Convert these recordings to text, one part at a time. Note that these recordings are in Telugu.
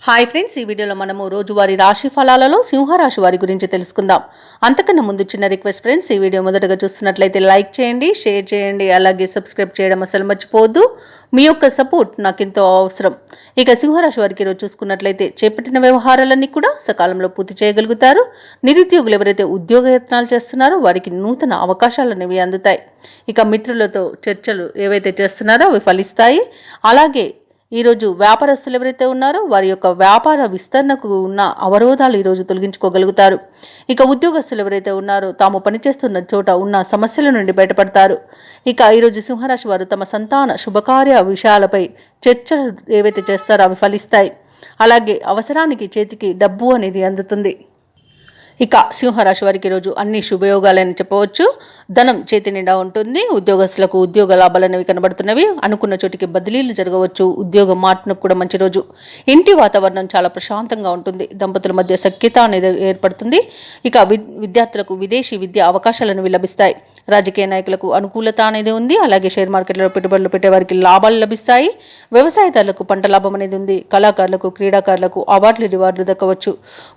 హాయ్ ఫ్రెండ్స్, ఈ వీడియోలో మనము రోజువారీ రాశి ఫలాలలో సింహరాశి వారి గురించి తెలుసుకుందాం. అంతకన్నా ముందు చిన్న రిక్వెస్ట్ ఫ్రెండ్స్, ఈ వీడియో మొదటగా చూస్తున్నట్లయితే లైక్ చేయండి, షేర్ చేయండి, అలాగే సబ్స్క్రైబ్ చేయడం అసలు మర్చిపోవద్దు. మీ యొక్క సపోర్ట్ నాకు ఎంతో అవసరం. ఇక సింహరాశి వారికి ఈరోజు చూసుకున్నట్లయితే చేపట్టిన వ్యవహారాలన్నీ కూడా సకాలంలో పూర్తి చేయగలుగుతారు. నిరుద్యోగులు ఎవరైతే ఉద్యోగ యత్నాలు చేస్తున్నారో వారికి నూతన అవకాశాలు అనేవి అందుతాయి. ఇక మిత్రులతో చర్చలు ఏవైతే చేస్తున్నారో అవి ఫలిస్తాయి. అలాగే ఈరోజు వ్యాపారస్తులు ఎవరైతే ఉన్నారో వారి యొక్క వ్యాపార విస్తరణకు ఉన్న అవరోధాలు ఈరోజు తొలగించుకోగలుగుతారు. ఇక ఉద్యోగస్తులు ఎవరైతే ఉన్నారో తాము పనిచేస్తున్న చోట ఉన్న సమస్యల నుండి బయటపడతారు. ఇక ఈరోజు సింహరాశి వారు తమ సంతాన శుభకార్య విషయాలపై చర్చలు ఏవైతే చేస్తారో అవి ఫలిస్తాయి. అలాగే అవసరానికి చేతికి డబ్బు అనేది అందుతుంది. ఇక సింహరాశి వారికి ఈరోజు అన్ని శుభయోగాలని చెప్పవచ్చు. ధనం చేతి నిండా ఉంటుంది. ఉద్యోగస్తులకు ఉద్యోగ లాభాలు అనేవి కనబడుతున్నవి. అనుకున్న చోటికి బదిలీలు జరగవచ్చు. ఉద్యోగ మార్పునకు కూడా మంచి రోజు. ఇంటి వాతావరణం చాలా ప్రశాంతంగా ఉంటుంది. దంపతుల మధ్య సఖ్యత అనేది ఏర్పడుతుంది. ఇక విద్యార్థులకు విదేశీ విద్యా అవకాశాలు అనేవి లభిస్తాయి. రాజకీయ నాయకులకు అనుకూలత అనేది ఉంది. అలాగే షేర్ మార్కెట్లో పెట్టుబడులు పెట్టే వారికి లాభాలు లభిస్తాయి. వ్యవసాయదారులకు పంట లాభం అనేది ఉంది. కళాకారులకు క్రీడాకారులకు అవార్డులు రివార్డులు దక్కవచ్చు.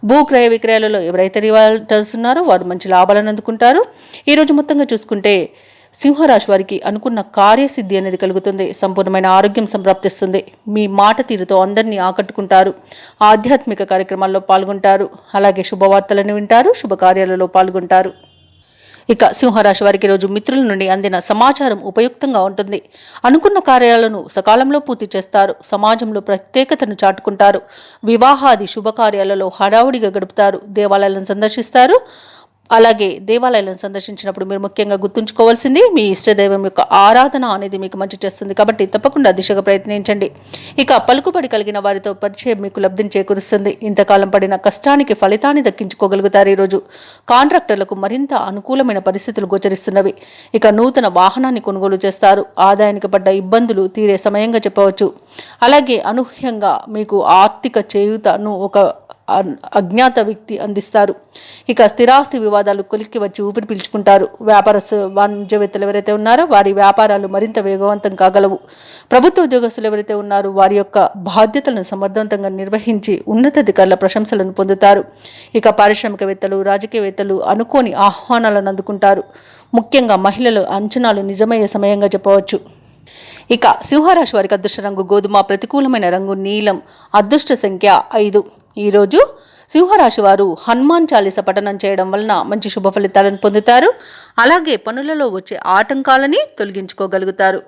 భూ క్రయ విక్రయాలలో ఎవరైతే రివార్డర్స్ ఉన్నారో వారు మంచి లాభాలను అందుకుంటారు. ఈరోజు మొత్తంగా చూసుకుంటే సింహరాశి వారికి అనుకున్న కార్యసిద్ధి అనేది కలుగుతుంది. సంపూర్ణమైన ఆరోగ్యం సంప్రాప్తిస్తుంది. మీ మాట తీరుతో అందరినీ ఆకట్టుకుంటారు. ఆధ్యాత్మిక కార్యక్రమాల్లో పాల్గొంటారు. అలాగే శుభవార్తలను వింటారు. శుభకార్యాలలో పాల్గొంటారు. ఇక సింహరాశి వారికి రోజు మిత్రుల నుండి అందిన సమాచారం ఉపయుక్తంగా ఉంటుంది. అనుకున్న కార్యాలను సకాలంలో పూర్తి చేస్తారు. సమాజంలో ప్రత్యేకతను చాటుకుంటారు. వివాహాది శుభకార్యాలలో హడావుడిగా గడుపుతారు. దేవాలయాలను సందర్శిస్తారు. అలాగే దేవాలయాలను సందర్శించినప్పుడు మీరు ముఖ్యంగా గుర్తుంచుకోవాల్సింది మీ ఇష్టదైవం యొక్క ఆరాధన అనేది మీకు మంచి చేస్తుంది. కాబట్టి తప్పకుండా దిశగా ప్రయత్నించండి. ఇక పలుకుబడి కలిగిన వారితో పరిచయం మీకు లబ్ధిని చేకూరుస్తుంది. ఇంతకాలం పడిన కష్టానికి ఫలితాన్ని దక్కించుకోగలుగుతారు. ఈరోజు కాంట్రాక్టర్లకు మరింత అనుకూలమైన పరిస్థితులు గోచరిస్తున్నవి. ఇక నూతన వాహనాన్ని కొనుగోలు చేస్తారు. ఆదాయానికి పడ్డ ఇబ్బందులు తీరే సమయంగా చెప్పవచ్చు. అలాగే అనూహ్యంగా మీకు ఆర్థిక చేయూతను ఒక అజ్ఞాత వ్యక్తి అందిస్తారు. ఇక స్థిరాస్తి వివాదాలు కొలిక్కి వచ్చి ఊపిరి పీల్చుకుంటారు. వ్యాపార వాణిజ్యవేత్తలు ఎవరైతే ఉన్నారో వారి వ్యాపారాలు మరింత వేగవంతం కాగలవు. ప్రభుత్వ ఉద్యోగస్తులు ఎవరైతే ఉన్నారో వారి యొక్క బాధ్యతలను సమర్థవంతంగా నిర్వహించి ఉన్నతాధికారుల ప్రశంసలను పొందుతారు. ఇక పారిశ్రామికవేత్తలు రాజకీయవేత్తలు అనుకోని ఆహ్వానాలను అందుకుంటారు. ముఖ్యంగా మహిళలు అంచనాలు నిజమయ్యే సమయంగా చెప్పవచ్చు. ఇక సింహరాశి వారికి అదృష్ట రంగు గోధుమ, ప్రతికూలమైన రంగు నీలం, అదృష్ట సంఖ్య 5. ఈరోజు సింహరాశి వారు హనుమాన్ చాలీస పఠనం చేయడం వలన మంచి శుభ ఫలితాలను పొందుతారు. అలాగే పనులలో వచ్చే ఆటంకాలని తొలగించుకోగలుగుతారు.